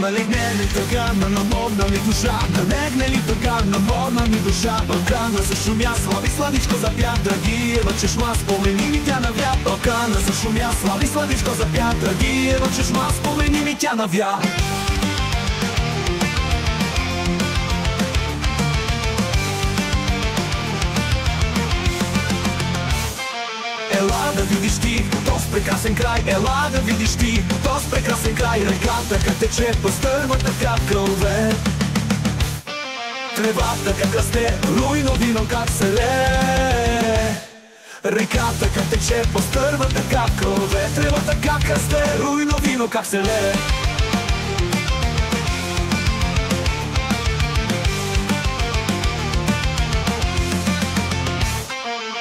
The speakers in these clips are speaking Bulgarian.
Налегне ли тъга на наморна ми душа, налегне ли тъга на наморна ми душа. Балкана зашумя, слави сладичко запя, Драгиева чешма, спомени ми тя навя. Балкана зашумя, слави сладичко запя, Драгиева чешма, спомени ми тя навя. Ела да видиш ти този прекрасен край, ела да видиш ти този прекрасен край. Реката как тече по стървата как кълве, тревата как расте, руйно вино как се лее. Реката как тече по стървата как кълве, тревата как расте, руйно вино как се лее.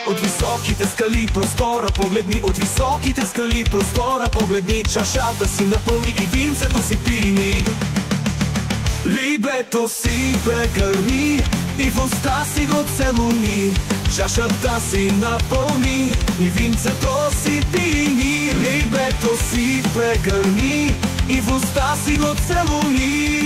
От високите скали простора погледни, от високите скали простора погледни. Чашата си напълни и винцето си пини. Либето си прегърни и в уста си го целуни. Чашата си напълни и винцето си пини. Либето си прегърни и в уста си го целуни.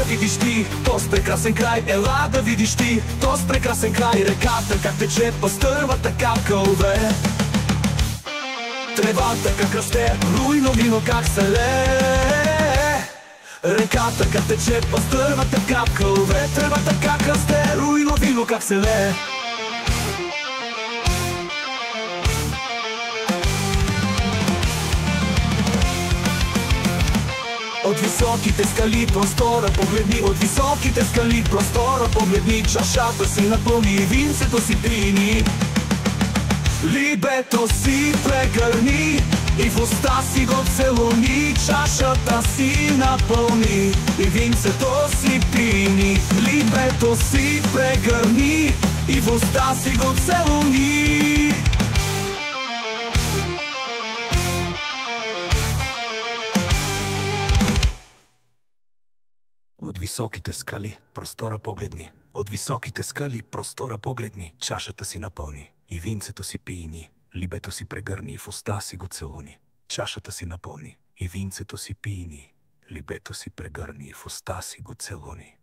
Видиш ти този прекрасен край, ела да видиш ти този прекрасен край. Реката как тече по стървата как кълве, тревата как расте, руйно вино как се лее. Реката как тече по стървата как кълве, тревата как расте, руйно вино как се лее. От високите скали простора погледни, от високите скали простора погледни. Чашата си напълни и винцето си пини. Либето си прегърни и в уста си го целуни. Чашата си напълни и винцето си пини. Либето си прегърни и в уста си го целуни. От високите скали простора погледни, от високите скали простора погледни. Чашата си напълни и винцето си пийни. Либето си прегърни и в уста си го целуни. Чашата си напълни и винцето си пийни. Либето си прегърни и в уста си го целуни.